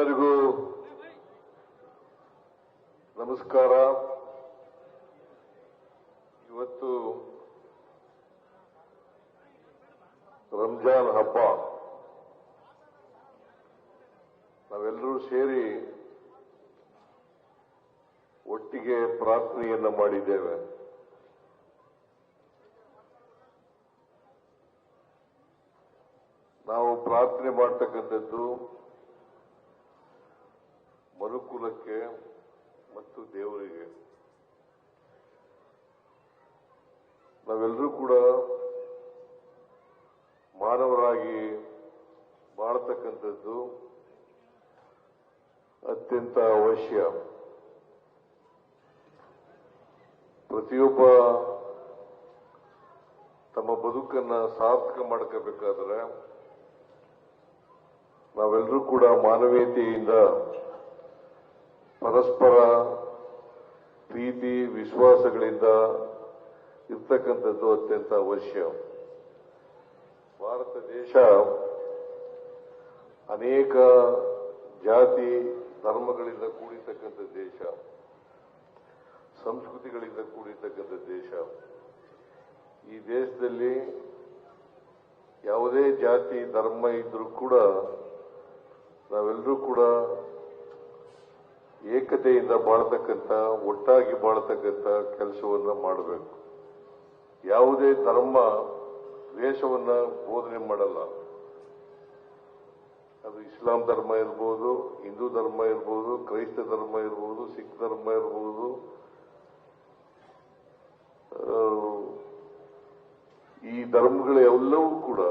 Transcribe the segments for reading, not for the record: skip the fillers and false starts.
ಎಲ್ಲರಿಗೂ ನಮಸ್ಕಾರ. ಇವತ್ತು ರಂಜಾನ್ ಹಬ್ಬ. ನಾವೆಲ್ಲರೂ ಸೇರಿ ಒಟ್ಟಿಗೆ ಪ್ರಾರ್ಥನೆಯನ್ನ ಮಾಡಿದ್ದೇವೆ. ನಾವು ಪ್ರಾರ್ಥನೆ ಮಾಡ್ತಕ್ಕಂಥದ್ದು ಮನುಕುಲಕ್ಕೆ ಮತ್ತು ದೇವರಿಗೆ. ನಾವೆಲ್ಲರೂ ಕೂಡ ಮಾನವರಾಗಿ ಬಾಳ್ತಕ್ಕಂಥದ್ದು ಅತ್ಯಂತ ಅವಶ್ಯ. ಪ್ರತಿಯೊಬ್ಬ ತಮ್ಮ ಬದುಕನ್ನ ಸಾರ್ಥಕ ಮಾಡ್ಕೋಬೇಕಾದ್ರೆ ನಾವೆಲ್ಲರೂ ಕೂಡ ಮಾನವೀಯತೆಯಿಂದ ಪರಸ್ಪರ ಪ್ರೀತಿ ವಿಶ್ವಾಸಗಳಿಂದ ಇರ್ತಕ್ಕಂಥದ್ದು ಅತ್ಯಂತ ಅವಶ್ಯ. ಭಾರತ ದೇಶ ಅನೇಕ ಜಾತಿ ಧರ್ಮಗಳಿಂದ ಕೂಡಿರ್ತಕ್ಕಂಥ ದೇಶ, ಸಂಸ್ಕೃತಿಗಳಿಂದ ಕೂಡಿರ್ತಕ್ಕಂಥ ದೇಶ. ಈ ದೇಶದಲ್ಲಿ ಯಾವುದೇ ಜಾತಿ ಧರ್ಮ ಇದ್ರೂ ಕೂಡ ನಾವೆಲ್ಲರೂ ಕೂಡ ಏಕತೆಯಿಂದ ಬಾಳ್ತಕ್ಕಂಥ, ಒಟ್ಟಾಗಿ ಬಾಳ್ತಕ್ಕಂಥ ಕೆಲಸವನ್ನ ಮಾಡಬೇಕು. ಯಾವುದೇ ಧರ್ಮ ದ್ವೇಷವನ್ನ ಬೋಧನೆ ಮಾಡಲ್ಲ. ಅದು ಇಸ್ಲಾಂ ಧರ್ಮ ಇರ್ಬೋದು, ಹಿಂದೂ ಧರ್ಮ ಇರ್ಬೋದು, ಕ್ರೈಸ್ತ ಧರ್ಮ ಇರ್ಬೋದು, ಸಿಖ್ ಧರ್ಮ ಇರ್ಬೋದು. ಈ ಧರ್ಮಗಳೆಲ್ಲವೂ ಕೂಡ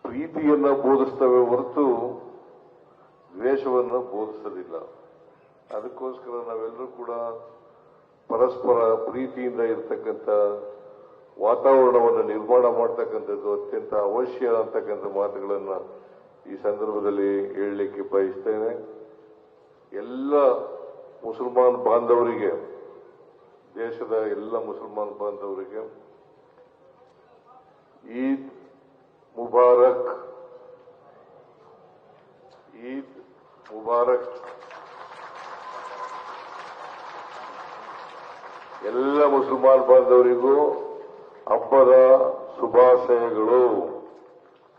ಪ್ರೀತಿಯನ್ನ ಬೋಧಿಸ್ತವೆ ಹೊರತು ದ್ವೇಷವನ್ನು ಬೋಧಿಸೋದಿಲ್ಲ. ಅದಕ್ಕೋಸ್ಕರ ನಾವೆಲ್ಲರೂ ಕೂಡ ಪರಸ್ಪರ ಪ್ರೀತಿಯಿಂದ ಇರತಕ್ಕಂಥ ವಾತಾವರಣವನ್ನು ನಿರ್ಮಾಣ ಮಾಡತಕ್ಕಂಥದ್ದು ಅತ್ಯಂತ ಅವಶ್ಯ ಅಂತಕ್ಕಂಥ ಮಾತುಗಳನ್ನು ಈ ಸಂದರ್ಭದಲ್ಲಿ ಹೇಳಲಿಕ್ಕೆ ಬಯಸ್ತೇನೆ. ಎಲ್ಲ ಮುಸಲ್ಮಾನ್ ಬಾಂಧವರಿಗೆ, ದೇಶದ ಎಲ್ಲ ಮುಸಲ್ಮಾನ್ ಬಾಂಧವರಿಗೆ ಈದ್ ಮುಬಾರಕ್, ಈದ್ ಮುಬಾರಕ್. ಎಲ್ಲ ಮುಸಲ್ಮಾನ್ ಬಾಂಧವರಿಗೂ ಹಬ್ಬದ ಶುಭಾಶಯಗಳು.